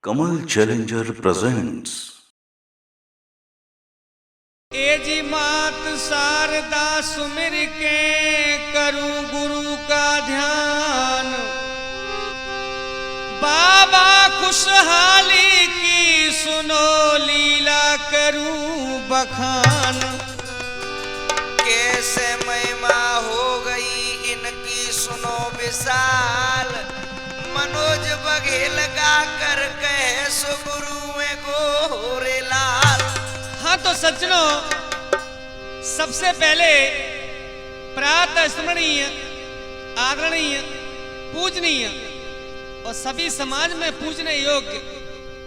कमल challenger presents. एजी मात शारदा सुमिर के करूं गुरु का ध्यान। बाबा खुशहाली की सुनो लीला करूं बखान। कैसे महिमा हो गई इनकी सुनो विशाल। मनोज बघेल गा कर कहे सो गुरु गोरे लाल। हाँ तो सज्जनों, सबसे पहले प्रातः स्मरणीय, आदरणीय, पूजनीय और सभी समाज में पूजने योग्य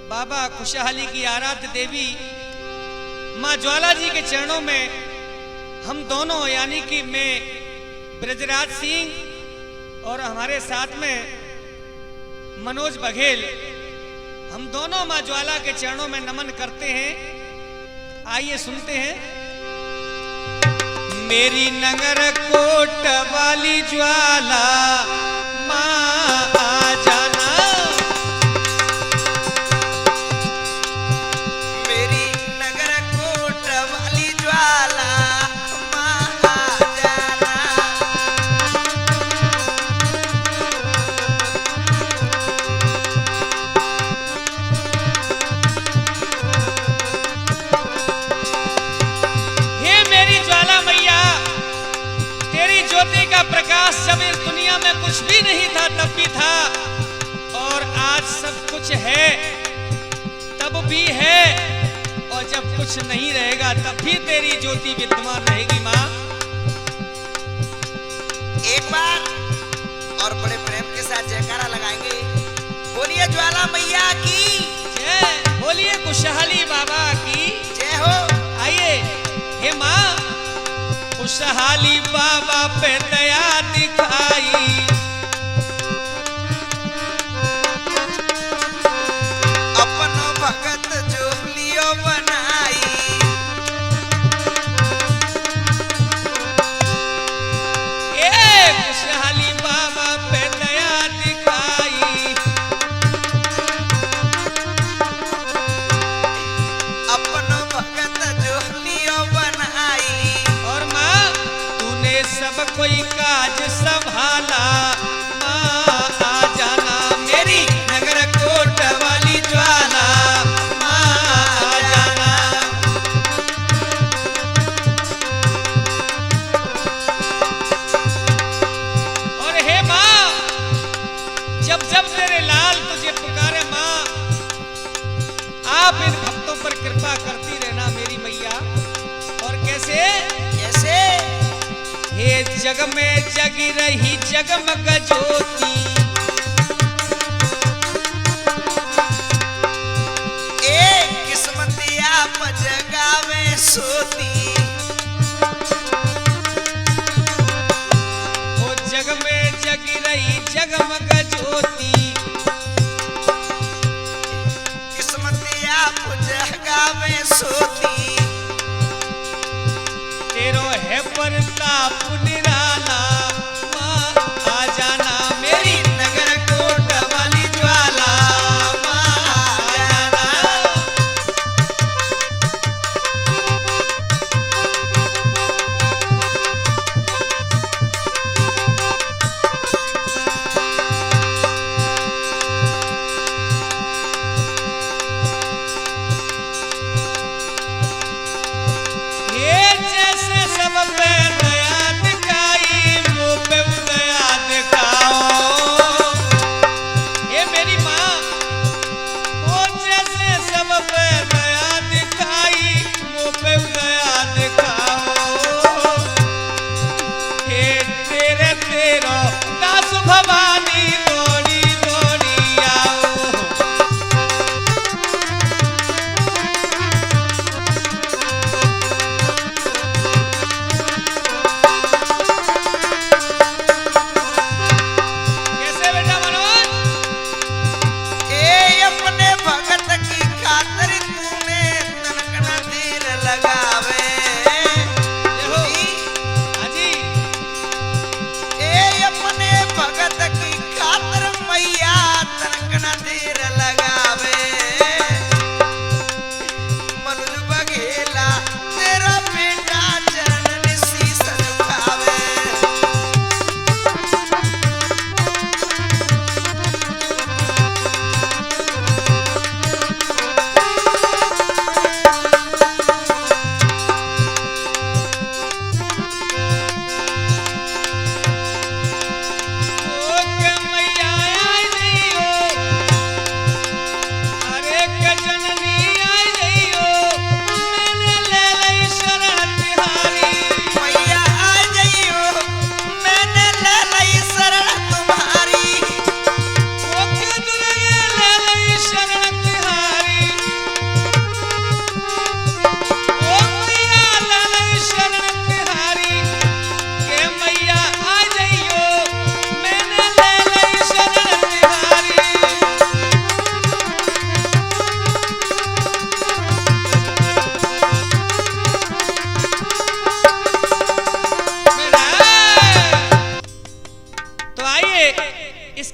बाबा खुशहाली की आराध्य देवी माँ ज्वाला जी के चरणों में हम दोनों यानी कि मैं ब्रजराज सिंह और हमारे साथ में मनोज बघेल, हम दोनों माँ ज्वाला के चरणों में नमन करते हैं। आइए सुनते हैं। मेरी नगर कोट वाली ज्वाला माँ आ जाना। मेरी नगर कोट वाली ज्वाला माँ आ जाना। हे मेरी ज्वाला मैया, तेरी ज्योति का प्रकाश जब इस दुनिया में कुछ भी नहीं था तब भी था, और आज सब कुछ है तब भी है, और जब कुछ नहीं रहेगा तब भी तेरी ज्योति विद्यमान रहेगी माँ। एक बार और बड़े प्रेम के साथ जयकारा लगाएंगे। बोलिए ज्वाला मैया की जय, बोलिए खुशहाली बाबा की जय हो। आइए हे माँ, खुशहाली बाबा पे दया दिखाई। अपन भगत जोलियो बनाई। ए खुशहाली बाबा पे दया दिखाई। अपन भगत जोलियो बनाई। और माँ, तूने सब कोई काज संभाला। माँ आ जाना मेरी नगर कोट वाली ज्वाला। माँ आ जाना। और हे माँ, जब जब तेरे लाल तुझे पुकारे माँ, आप इन भक्तों पर कृपा करती रहना मेरी मैया। और कैसे? कैसे? हे जग में जगी रही जगमग ज्योति। ए किस्मत आप जगावे सोती। वो जग में जगी रही जगमग ज्योति। किस्मत आप जगावे सोती। तेरो है प्रताप निराला। माँ आ जाना मेरी नगर कोट वाली ज्वाला। माँ आ जाना।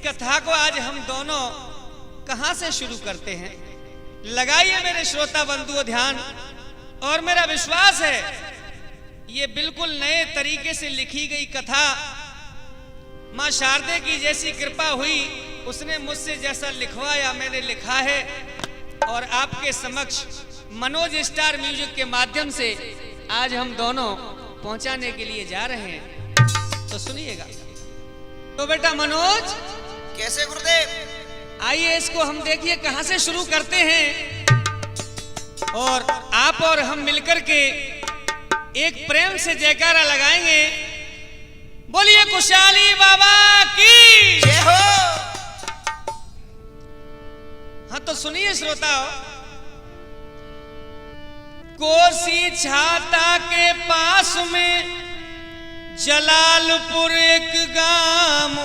कथा को आज हम दोनों कहां से शुरू करते हैं? लगाइए मेरे श्रोता बंधुओं ध्यान, और मेरा विश्वास है ये बिल्कुल नए तरीके से लिखी गई कथा, मां शारदे की जैसी कृपा हुई, उसने मुझसे जैसा लिखवाया मैंने लिखा है और आपके समक्ष मनोज स्टार म्यूजिक के माध्यम से आज हम दोनों पहुंचाने के लिए जा रहे हैं। तो सुनिएगा। तो बेटा मनोज, कैसे गुरुदेव? आइए इसको हम देखिए कहां से शुरू करते हैं, और आप और हम मिलकर के एक प्रेम से जयकारा लगाएंगे। बोलिए कुशाली बाबा की जय हो। हाँ तो सुनिए श्रोताओ। कोसी छाता के पास में जलालपुर एक गांव,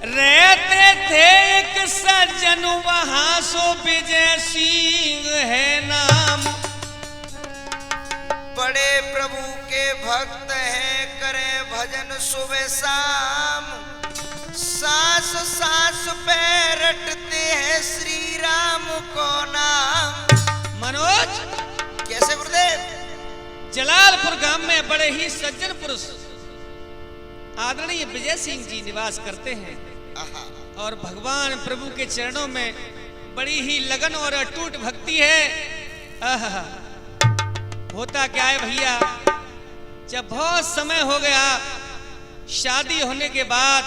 रहते थे एक सज्जन वहां सो विजय सिंह है नाम। बड़े प्रभु के भक्त हैं, करे भजन सुबह शाम, सांस सांस पे रटते हैं श्री राम को नाम। मनोज, कैसे गुरुदेव? जलालपुर गांव में बड़े ही सज्जन पुरुष आदरणीय विजय सिंह जी निवास करते हैं, और भगवान प्रभु के चरणों में बड़ी ही लगन और अटूट भक्ति है। होता क्या है भैया, जब बहुत समय हो गया शादी होने के बाद,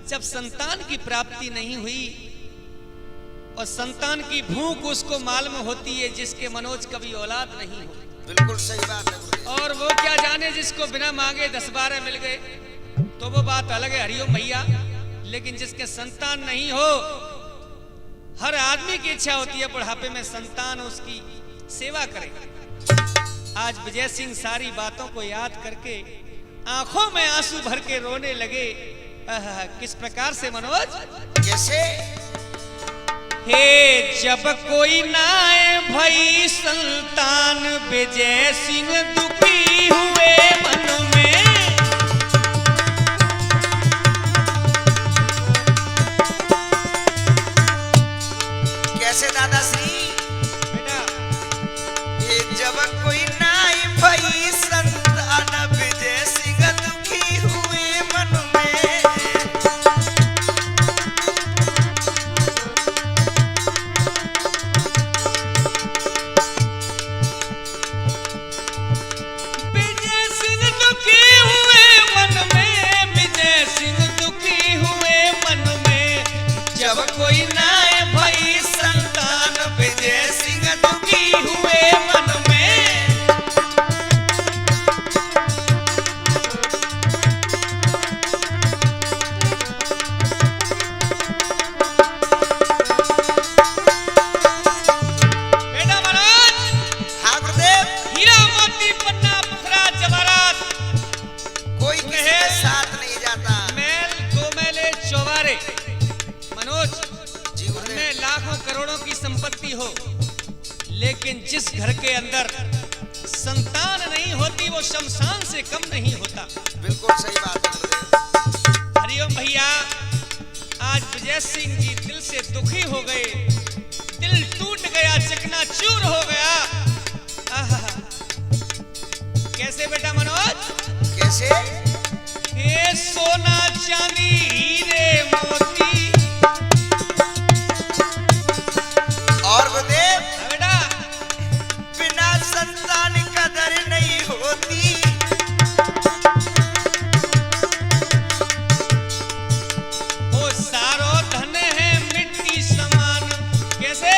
जब संतान की प्राप्ति नहीं हुई, और संतान की भूख उसको मालूम होती है जिसके मनोज कभी औलाद नहीं हो। बिल्कुल सही बात है गुरुदेव। और वो क्या जाने जिसको बिना मांगे 10-12 मिल गए तो वो बात अलग है, हरिओम भैया। लेकिन जिसके संतान नहीं हो, हर आदमी की इच्छा होती है बुढ़ापे में संतान उसकी सेवा करे। आज विजय सिंह सारी बातों को याद करके आंखों में आंसू भर के रोने लगे। किस प्रकार से मनोज? कैसे? हे जब कोई ना आए भई संतान, विजय सिंह दुखी हुए मन में। कैसे दादाश्री? बेटा, ये जब कोई ना आए भई संतान, विजय सिंह दुखी हुए मन में। कोई ना भाई संतान, विजय सिंह दुखी हुए मन में। बेटा मनोज। हाँ गुरुदेव। हीरा मोती पन्ना पुखरा जवाहरात कोई किसी के साथ नहीं जाता। मैल दो मैले चौबारे। मनोज, में लाखों करोड़ों की संपत्ति हो, लेकिन जिस घर के अंदर संतान नहीं होती वो शमशान से कम नहीं होता। बिल्कुल सही बात है। हरिओम भैया, आज विजय सिंह जी दिल से दुखी हो गए, दिल टूट गया, चकनाचूर हो गया। कैसे बेटा मनोज? कैसे? हे सोना चांदी हीरे मोती। और गुरुदेव? बेटा, बिना संतान कदर नहीं होती। वो सारो धन है मिट्टी समान। कैसे?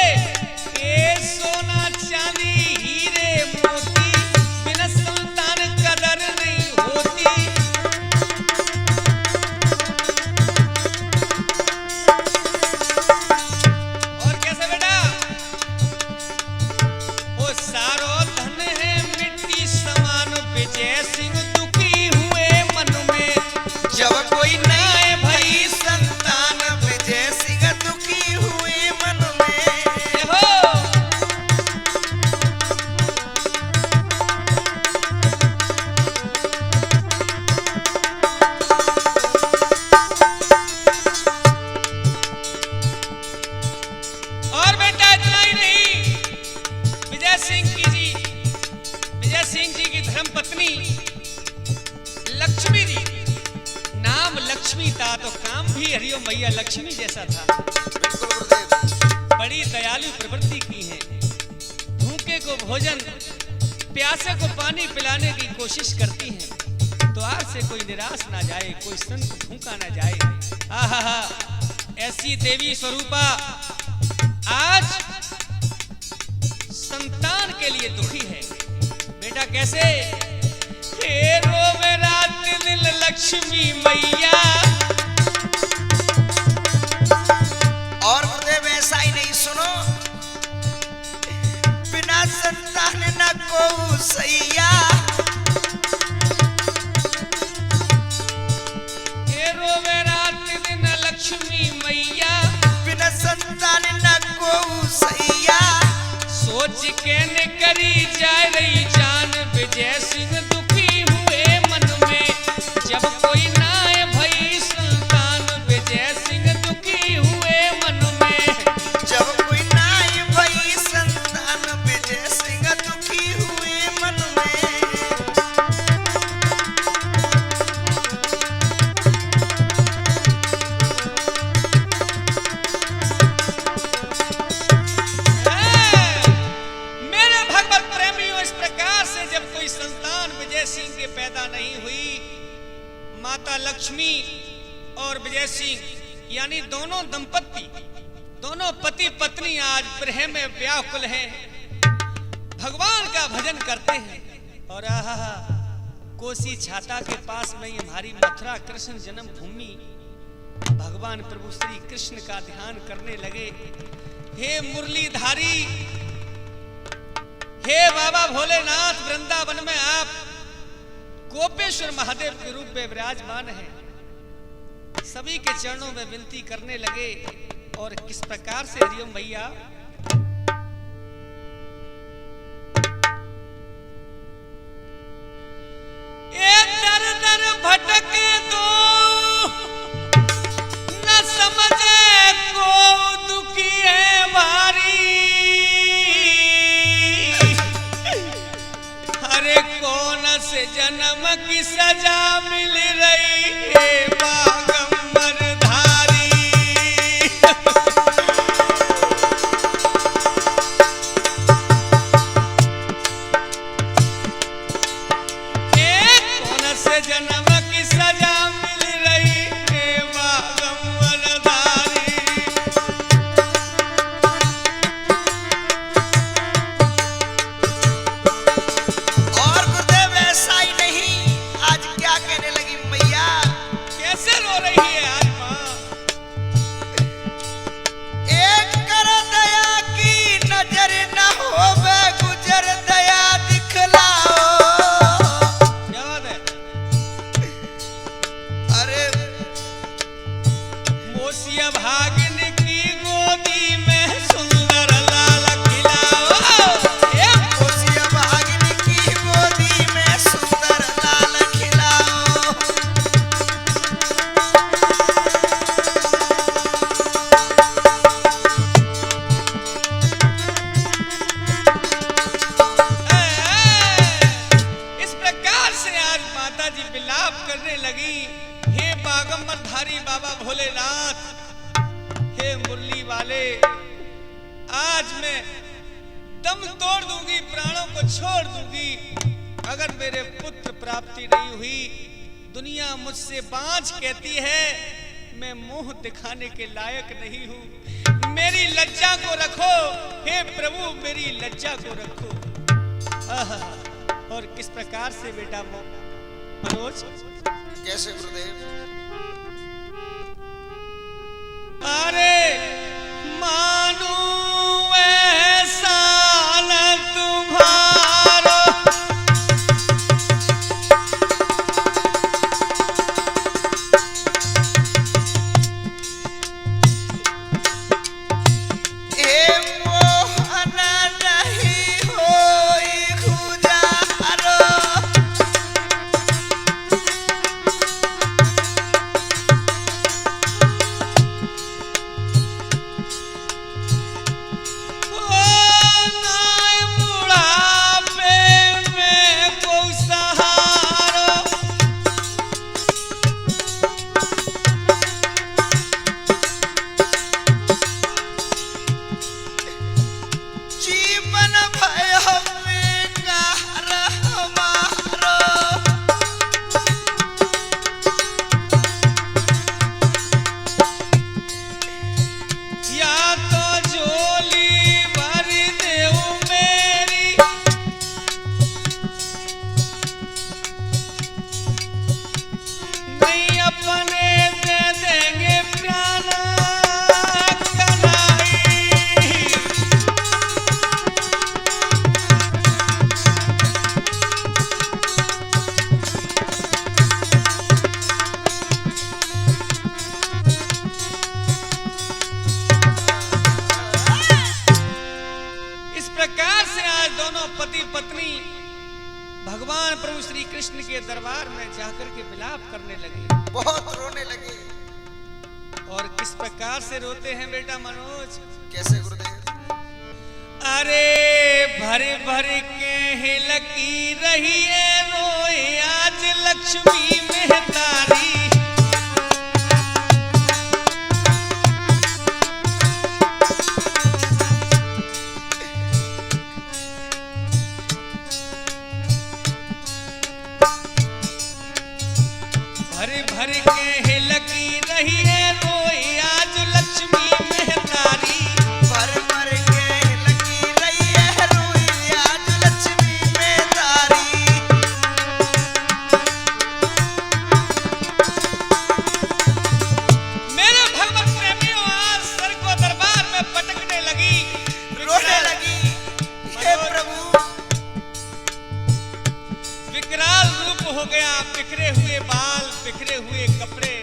ये सोना चांदी हीरे मोती, बिना संतान कदर नहीं होती। भी हरिओम मैया लक्ष्मी जैसा था। बिल्कुल गुरुदेव। बड़ी दयालु प्रवृत्ति की है। भूखे को भोजन, प्यासे को पानी पिलाने की कोशिश करती हैं। द्वार से कोई निराश ना जाए, कोई संत भूखा ना जाए। आहा, ऐसी देवी स्वरूपा आज संतान के लिए दुखी है। बेटा कैसे? हे रोवे रात दिन लक्ष्मी मैया। और गुरुदेव ऐसा ही नहीं, सुनो, बिना संतान न को सैया। हे रोवे रात दिन लक्ष्मी मैया, बिना संतान न को सैया। सोच के न करी जाए रही जान, विजय सिंह दुखी हुए मन में। जब कोई ना है भई संतान, विजय सिंह दुखी हुए मन में। जब कोई ना है भई संतान, विजय सिंह दुखी हुए मन में। मेरे भगवत प्रेमियों, इस प्रकार से जब कोई संतान विजय सिंह के पैदा नहीं हुई, माता लक्ष्मी और विजय सिंह यानी दोनों दंपत्ति, दोनों पति पत्नी आज विरह में व्याकुल हैं, भगवान का भजन करते हैं। और आहा, कोसी छाता के पास में हमारी मथुरा कृष्ण जन्मभूमि, भगवान प्रभु श्री कृष्ण का ध्यान करने लगे। हे मुरलीधारी, हे बाबा भोलेनाथ, वृंदावन में आप गोपेश्वर महादेव के रूप में विराजमान हैं। सभी के चरणों में विनती करने लगे। और किस प्रकार से हरिओम भैया? ए दर दर भटके दो, न समझे को दुखी है भारी। अरे कौन से जन्म की सजा मिल रही है बागंबर धारी। कौन से जन्म की सजा मिल रही है बागंबर धारी। और गुरुदेव ऐसा ही नहीं, आज क्या कहने लगी मैया? कैसे रो रही है आज माँ? एक कर दया की नजर न होवे गुजर, दया दिखलाओ। क्या बात है? अरे मोसिया भागिन की गोदी में सुंदर लाल खिलाओ। ए कोसिया भागिनी की गोदी में सुंदर लाल खिलाओ। इस प्रकार से आज माता जी विलाप करने लगी। हे बागंबर धारी बाबा भोलेनाथ, हे मुरली वाले, आज मैं दम तोड़ दूंगी, प्राणों को छोड़ दूंगी अगर मेरे पुत्र प्राप्ति नहीं हुई। दुनिया मुझसे बांझ कहती है, मैं मुंह दिखाने के लायक नहीं हूं। मेरी लज्जा को रखो हे प्रभु, मेरी लज्जा को रखो। आहा, और किस प्रकार से बेटा मनोज? कैसे गुरुदेव? अरे मानू एहसान तुम्हारा, हे मोहन नहीं होई गुजारो। कृष्ण के दरबार में जाकर के विलाप करने लगे, बहुत रोने लगे। और किस प्रकार से रोते हैं बेटा मनोज? कैसे गुरुदेव? अरे भर भर के हिलकी रही है रोए आज लक्ष्मी मेहतारी। भर भर के हिलकी रही है रोए आज लक्ष्मी मेहतारी। भर भर के लगी रही है रोई आज लक्ष्मी मेहतारी। मेरे भगवत प्रेमियों आज सर को दरबार में पटकने लगी, रोने लगी, हे प्रभु। विकराल रूप हो गया, बिखरे हुए बाल, बिखरे हुए कपड़े,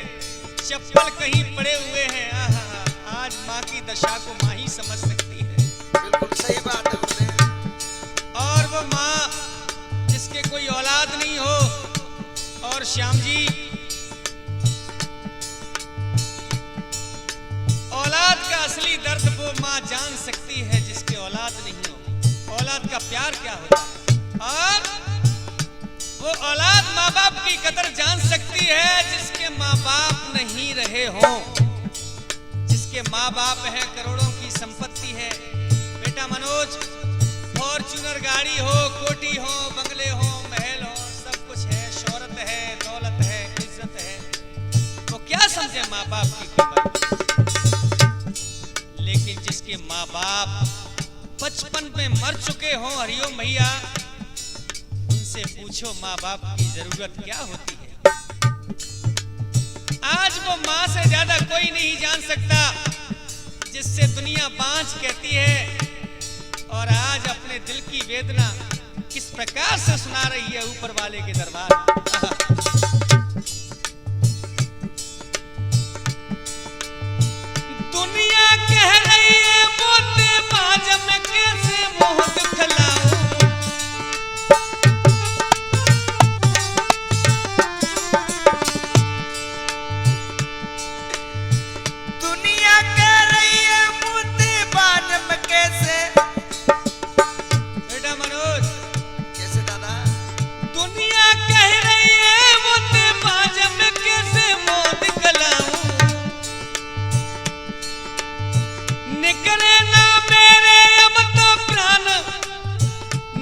चप्पल कहीं पड़े हुए हैं। आहा, आज माँ की दशा को माँ ही समझ सकती है। बिल्कुल सही बात है गुरुदेव। और वो माँ जिसके कोई औलाद नहीं हो, और श्याम जी औलाद का असली दर्द वो माँ जान सकती है जिसके औलाद नहीं हो। औलाद का प्यार क्या होता है, और वो औलाद माँ बाप की कदर जान सकती है जिसके माँ बाप नहीं रहे हों, जिसके माँ बाप है, करोड़ों की संपत्ति है। बेटा मनोज, फॉर्च्यूनर गाड़ी हो, कोठी हो, बंगले हो, महल हो, सब कुछ है, शोहरत है, दौलत है, इज्जत है, तो क्या समझे माँ बाप की कीमत? लेकिन जिसके माँ बाप बचपन में मर चुके हों, हरिओम भैया, उनसे पूछो माँ बाप की जरूरत क्या होती है। आज वो माँ से ज्यादा कोई नहीं जान सकता जिससे दुनिया बांझ कहती है, और आज अपने दिल की वेदना किस प्रकार से सुना रही है ऊपर वाले के दरबार में। दुनिया कह रही है मोते बाज में कैसे मोह दिखलाऊं। दुनिया कह रही है मोती बान में कैसे। बेटा मनोज, कैसे दादा? दुनिया कह रही है मोते बाज में कैसे मोह दिखलाऊं। निकले ना मेरे अब तो प्राण,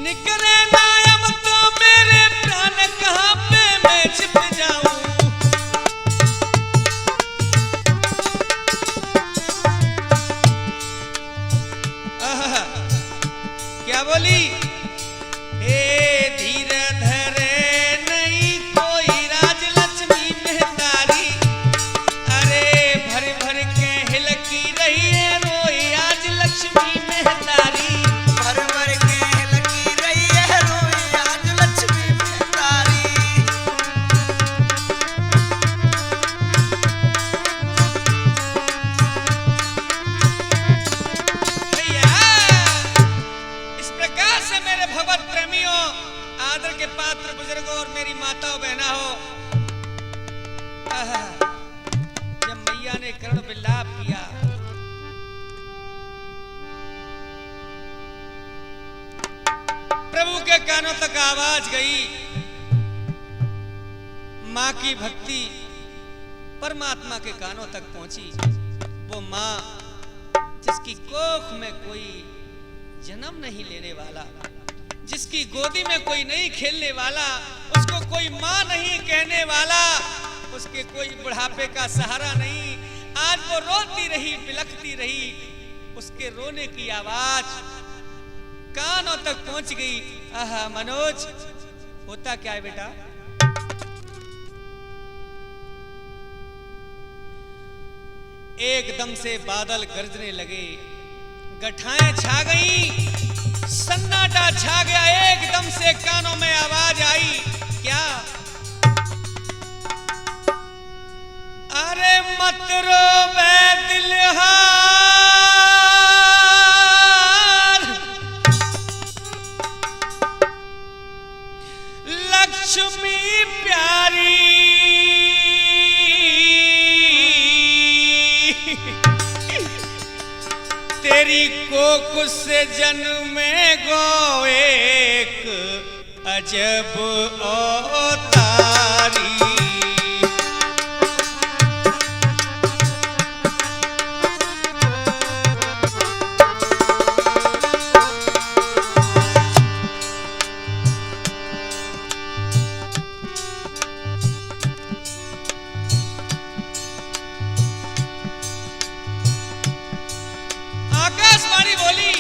निकले ना अब तो मेरे प्राण, कहाँ पे मैं छिप जाऊं। आहा, क्या बोली? हे धीर धरे नहीं कोई राज लक्ष्मी मेहतारी। अरे भर भर के हिलकी रही है रोई आज लक्ष्मी मेहतारी। भर भर के लगी रही है रोई आज लक्ष्मी मेहतारी। भैया, इस प्रकार से मेरे भगवत प्रेमियों, आदर के पात्र बुजुर्गों और मेरी माताओं बहना हो, आहा, जब मैया ने करुण विलाप किया, प्रभु के कानों तक आवाज गई। माँ की भक्ति परमात्मा के कानों तक पहुंची। वो माँ जिसकी कोख में कोई जन्म नहीं लेने वाला, जिसकी गोदी में कोई नहीं खेलने वाला, उसको कोई माँ नहीं कहने वाला, उसके कोई बुढ़ापे का सहारा नहीं, आज वो रोती रही, बिलखती रही। उसके रोने की आवाज कानों तक पहुंच गई। आहा मनोज, होता क्या है बेटा? एकदम से बादल गरजने लगे, गठाएं छा गई, सन्नाटा छा गया। एकदम से कानों में आवाज आई, क्या? अरे मत रो बे दिलहार, लक्ष्मी तेरी कोख से जन्मे गो एक अजब अवतारी। आकाशवाणी बोली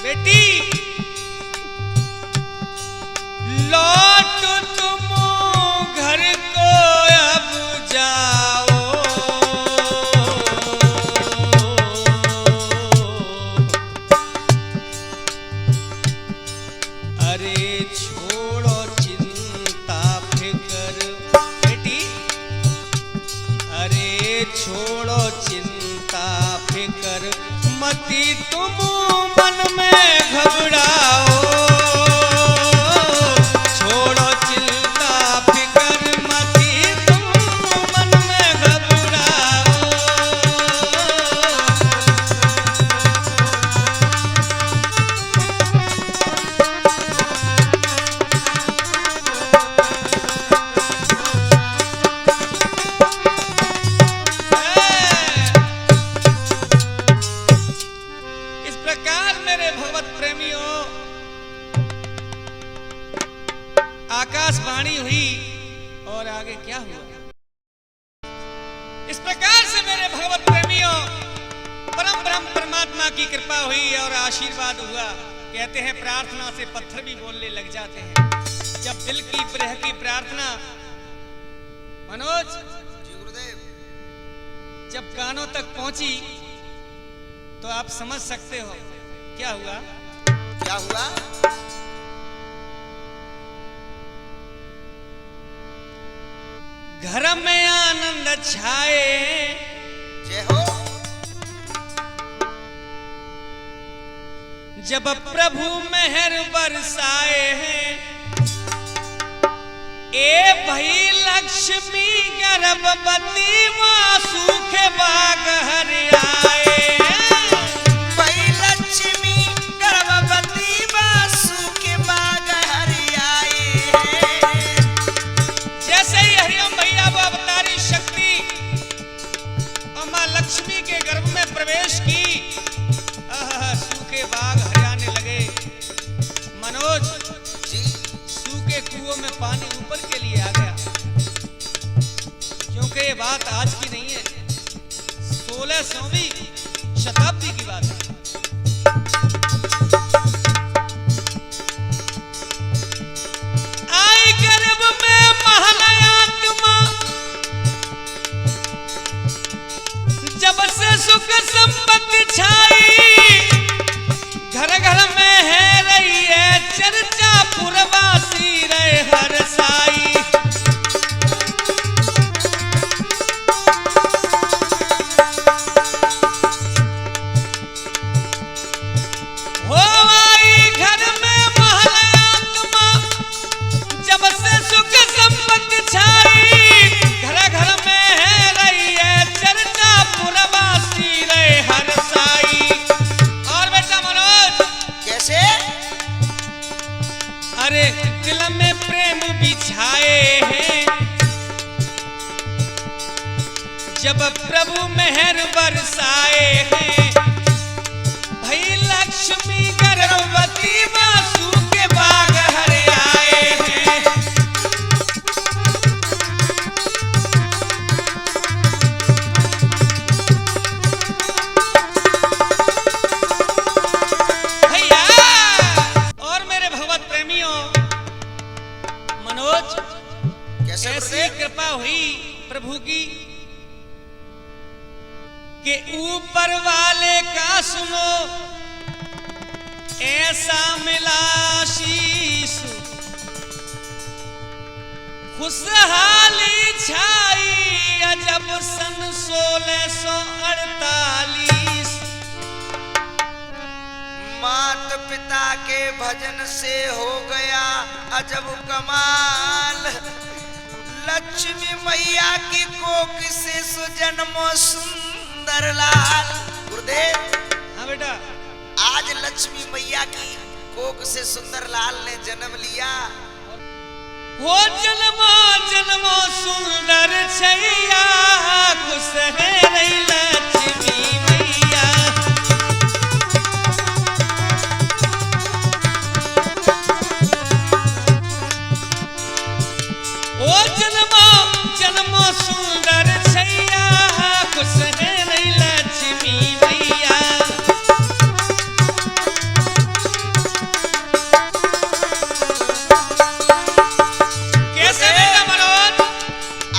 बेटी लौट तुम घर को अब जाओ। अरे छोड़ो चिंता फिकर बेटी, अरे छोड़ो चिंता फिकर मती तुम मन में घबराओ। छोड़ो चिंता फिकर मती तुम मन में घबराओ। इस प्रकार मेरे भगवत प्रेमियों आकाशवाणी हुई और आगे क्या हुआ। इस प्रकार से मेरे भगवत प्रेमियों परम ब्रह्म परमात्मा की कृपा हुई और आशीर्वाद हुआ। कहते हैं प्रार्थना से पत्थर भी बोलने लग जाते हैं। जब दिल की प्रेह की प्रार्थना मनोज जी गुरुदेव। जब कानों तक पहुंची तो आप समझ सकते हो क्या हुआ। क्या हुआ? घर में आनंद छाए, जय हो। जब प्रभु मेहर बरसाए हैं। ए भई लक्ष्मी गर्भवती मां सूखे बाग हरियाए। भई लक्ष्मी गर्भवती मां सूखे बाग हरियाए। जैसे ही हरिओम भैया वो अवतारी शक्ति और मां लक्ष्मी के गर्भ में प्रवेश की, सूखे बाग हरियाने लगे। मनोज जी सूखे कुओं में पानी ऊपर के लिए आ गया। क्योंकि ये बात आज की नहीं है, 16वीं शताब्दी की बात है। आई गर्भ में महलयात्मा, जब से सुख संपत्ति छाई। घर घर में है रही है चर्चा, पुरवासी रहे हर साई। हो आई घर में महलयात्मा, जब से सुख संपत्ति छाई। घर घर में है रही है चर्चा, पुरवासी रहे हर साई। और बेटा मनोज कैसे? अरे दिल में प्रेम बिछाए हैं। जब प्रभु मेहर बरसाए हैं। भई लक्ष्मी गर्भवती मां सूखे बाग हरियाए हैं। भैया और मेरे भगवत प्रेमियों मनोज कैसे ऐसी गुरुदेव? कृपा हुई प्रभु की कि ऊपर वाले का सुनो ऐसा मिला शीश। खुशहाली छाई अजब सन 1648। भजन से हो गया अजब कमाल। लक्ष्मी मैया की कोख से सुजन्मो सुंदर लाल। गुरुदेव, हाँ बेटा, आज लक्ष्मी मैया की कोख से सुंदर लाल ने जन्म लिया। हो जन्मो जन्मो सुंदर छैया, खुश है रही लक्ष्मी मैया। ओ जन्मो जन्मो सुंदर छैया, खुश है रही लक्ष्मी मैया। कैसे बेटा मनोज?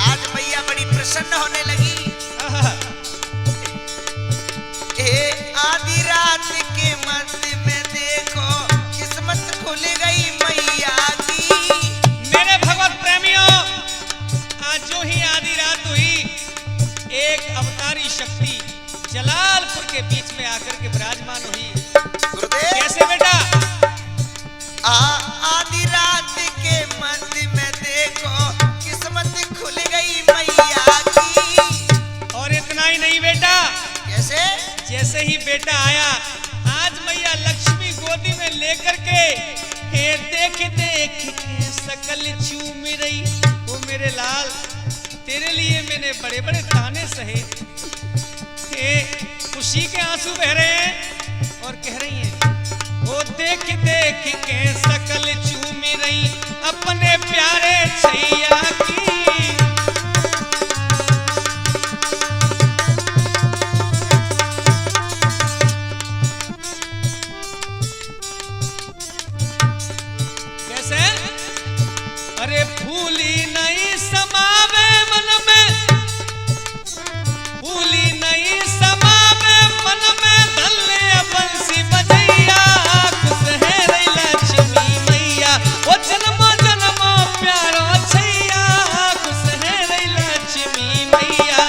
आज मैया बड़ी प्रसन्न होने लगी। आधी रात के मध्य में देखो किस्मत खुल गई मैया की। मेरे भगवत प्रेमियों, आज जो ही आधी रात हुई, एक अवतारी शक्ति जलालपुर के बीच में आकर के विराजमान हुई। गुरुदेव, कैसे बेटा? आधी रात के मध्य में देखो किस्मत खुल गई मैया की। और इतना ही नहीं बेटा, कैसे? जैसे ही बेटा आया, आज मैया लक्ष्मी गोदी में लेकर के देख देख के सकल चूम रही। वो मेरे लाल, तेरे लिए मैंने बड़े बड़े ताने सहे। खुशी के आंसू बह रहे हैं और कह रही हैं, वो देख देख के सकल चूम रही अपने प्यारे छैया की। अरे फूली नहीं समावे मन में, फूली नहीं समावे मन में, धल्ले बंसी बजैया, खुश है रही लक्ष्मी मैया। ओ जन्मो जन्मो प्यारो छैया, खुश है रही लक्ष्मी मैया।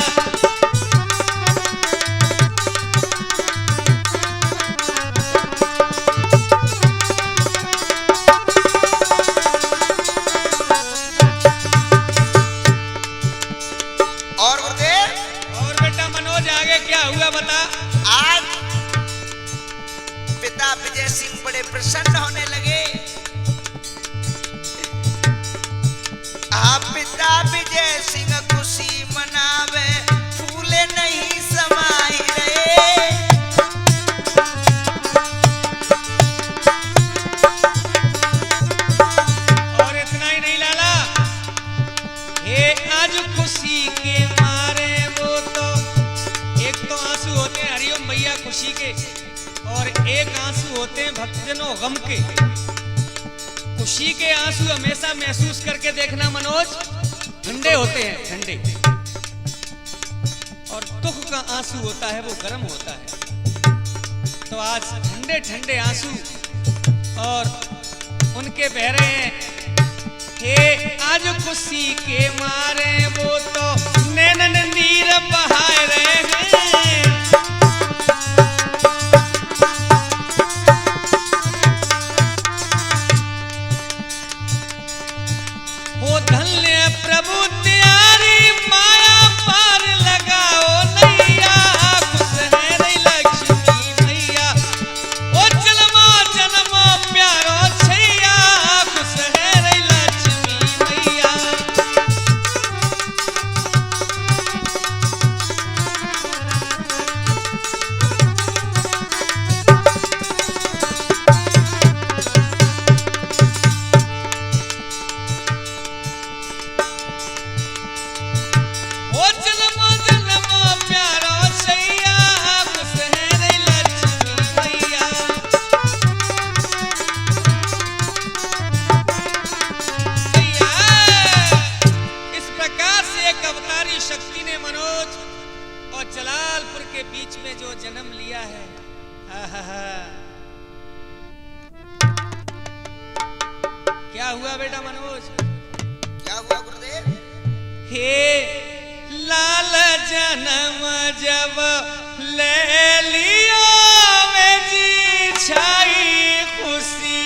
क्या हुआ बता? आज पिता विजय सिंह बड़े प्रसन्न होने लगे। पिता विजय सिंह खुशी मनावे, फूले नहीं समाई रहे। और इतना ही नहीं लाला, ये आज खुशी के मारे वो तो एक तो आंसू होते हैं हरिओम भैया खुशी के, और एक आंसू होते हैं भक्तजनों गम के। खुशी के आंसू हमेशा महसूस करके देखना मनोज, ठंडे होते हैं, ठंडे। और दुख का आंसू होता है वो गर्म होता है। तो आज ठंडे ठंडे आंसू और उनके बह रहे हैं। हे आज खुशी के मारे वो तो नैनन नीर बहाए रहे हैं। हो धन्य प्रभु त्यारी माया पार लगाओ नैया, खुश है रही लक्ष्मी मैया। ओ जन्मो जन्मो प्यारो छैया, खुश है रही लक्ष्मी मैया। शक्ति ने मनोज और जलालपुर के बीच में जो जन्म लिया है, क्या हुआ बेटा मनोज? क्या हुआ गुरुदेव? हे लाल जन्म जब ले लियो वे जी छाई खुशी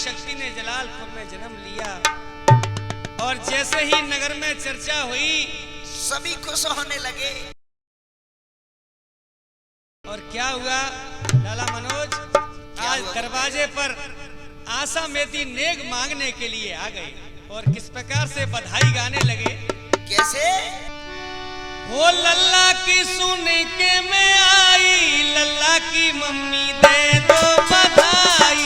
शक्ति ने जलालपुर में जन्म लिया। और जैसे ही नगर में चर्चा हुई, सभी खुश होने लगे। और क्या हुआ लाला मनोज, आज दरवाजे पर आशा मेती नेग मांगने के लिए आ गई और किस प्रकार से बधाई गाने लगे। कैसे? हो लल्ला की सुन के मैं आई, लल्ला की मम्मी दे दो बधाई।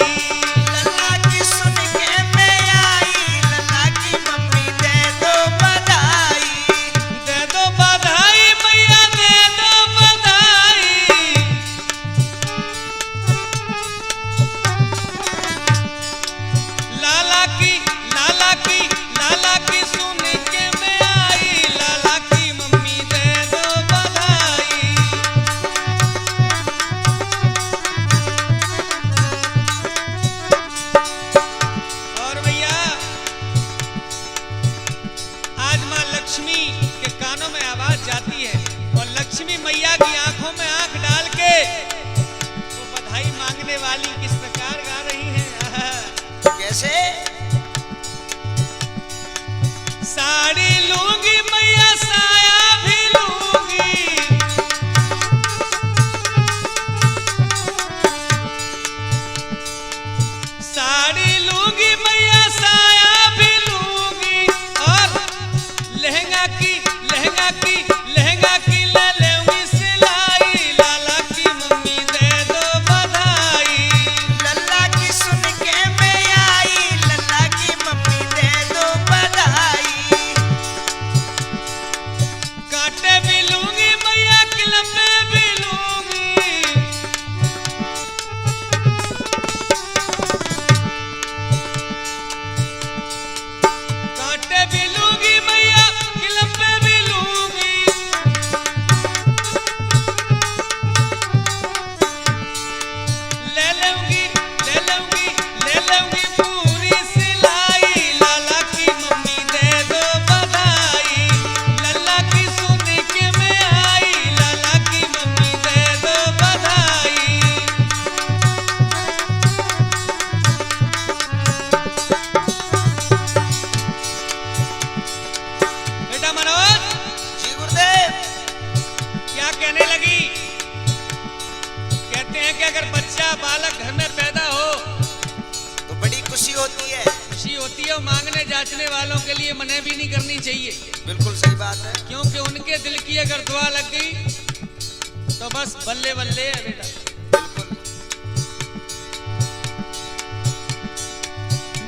लल्ला की सुन के मैं आई, लल्ला की मम्मी दे दो बधाई। दे दो बधाई भैया, दे दो बधाई। लाला की सुन के मैं आई, लाला की मम्मी दे दो बधाई। और भैया आज माँ लक्ष्मी के कानों में आवाज जाती है और लक्ष्मी मैया की आंखों में आंख डाल के वो बधाई मांगने वाली किस प्रकार गा रही हैं। कैसे? साड़ी लूंगी मैया, साया भी लूंगी। साड़ी लूंगी मैया, साया भी लूंगी। और लहंगा की ले लूंगी सिलाई। लाला की मम्मी दे दो बधाई। लल्ला की सुन के मैं आई, लल्ला की मम्मी दे दो बधाई। कांटे भी लूंगी मैया, किलपे भी लूंगी। कांटे भी लूंगी मैया, किलपे भी लूंगी। ले लूंगी पूरी सिलाई। लाला की मम्मी दे दो बधाई। लल्ला की सुन के मैं आई, लाला की मम्मी दे दो बधाई। बेटा मनोज जी गुरुदेव। क्या कहने लगी? कहते हैं कि अगर बच्चा बालक घर में पैदा हो तो बड़ी खुशी होती है। खुशी होती है और मांगने जांचने वालों के लिए मने भी नहीं करनी चाहिए, बिल्कुल सही बात है। क्योंकि उनके दिल की अगर दुआ लग गई तो बस बल्ले बल्ले है बेटा। बिल्कुल।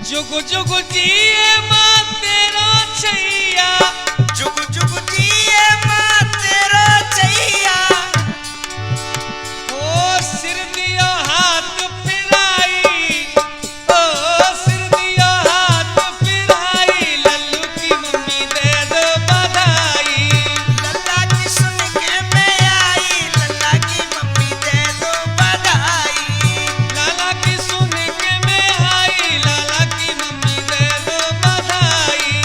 जुग जुग जिए माँ तेरा छैया। जुग जुग जिए माँ तेरा छैया। ओ सिर दियो हाथ फिराई, ओ सिर दियो हाथ फिराई। लल्लू की मम्मी दे दो बधाई। लल्ला की सुन के मैं आई, लल्ला की मम्मी दे दो बधाई। लाला की सुन के मैं आई, लाला की मम्मी दे दो बधाई।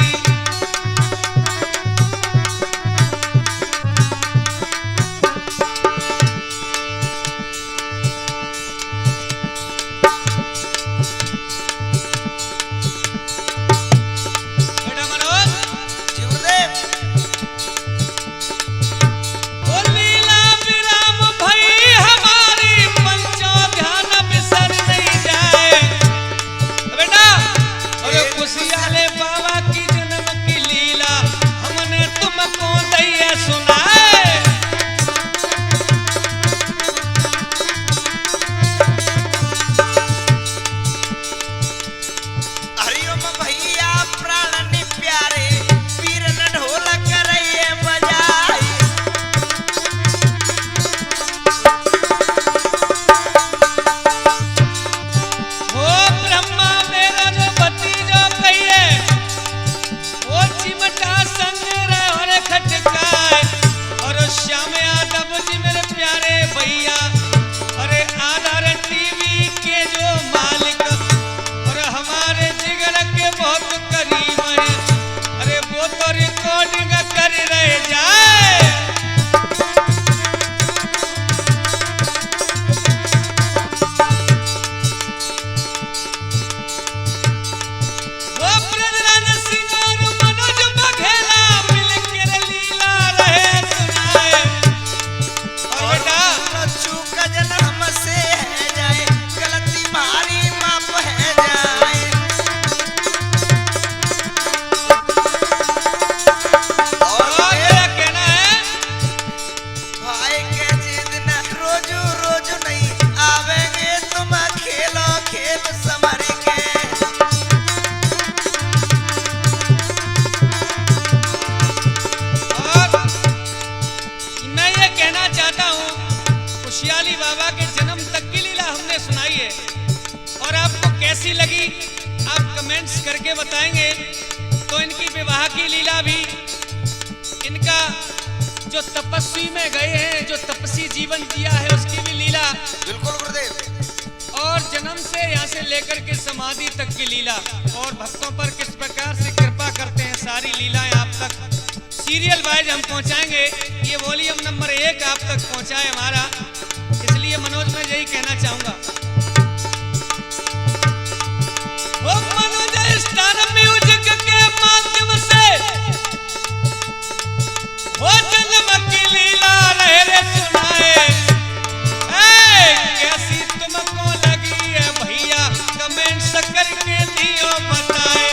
कमेंट्स करके बताएंगे तो इनकी विवाह की लीला भी, इनका जो तपस्वी में गए हैं, जो तपस्वी जीवन जिया है उसकी भी लीला, बिल्कुल गुरुदेव। और जन्म से यहाँ से लेकर के समाधि तक की लीला, और भक्तों पर किस प्रकार से कृपा करते हैं, सारी लीलाएं आप तक सीरियल वाइज हम पहुंचाएंगे। ये वॉल्यूम नंबर 1 आप तक पहुंचाए हमारा, इसलिए मनोज मैं यही कहना चाहूंगा। ओ मनोज स्टार म्यूजिक के माध्यम से हो जन्म की लीला रहे रे सुनाए, कैसी तुमको लगी है भैया कमेंट्स करके दियो बताए।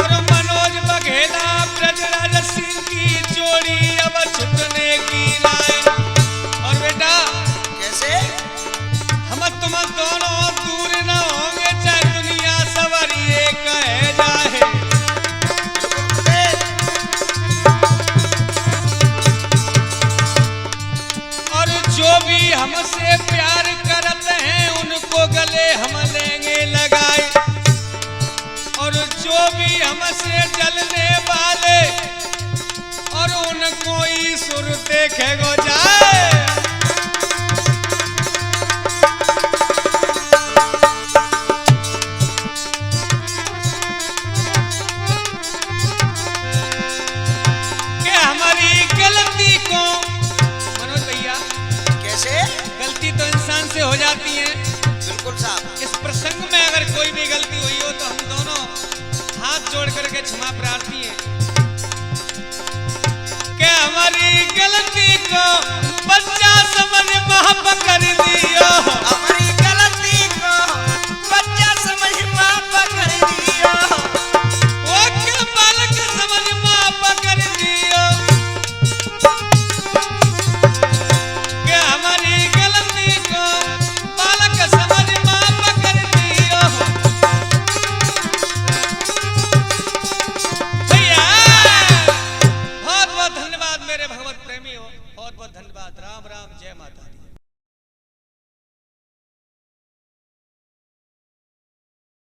और मनोज बघेला ब्रजराज सिंह की जोड़ी अब छुटने की राय। और बेटा कैसे हम तुम दोनों दूर न होंगे, चाहे दुनिया सवरिए कहे जाए। और जो भी हमसे प्यार करते हैं उनको गले हम लेंगे लगाए, और जो भी हमसे जलने वाले और उनको ईश्वर देखेगो जाए। तो इंसान से हो जाती है, बिल्कुल साहब। इस प्रसंग में अगर कोई भी गलती हुई हो तो हम दोनों हाथ जोड़ करके क्षमा प्रार्थी हैं कि हमारी गलती को बच्चा समझ माफ कर दियो, हमारी गलती को बच्चा समझ माफ कर दियो, वो के बालक समझ माफ कर दियो, कि हमारी बालक समझ माफ कर दियो। भैया बहुत बहुत धन्यवाद मेरे भगवत प्रेमी हो, बहुत बहुत धन्यवाद। राम राम, जय माता दी।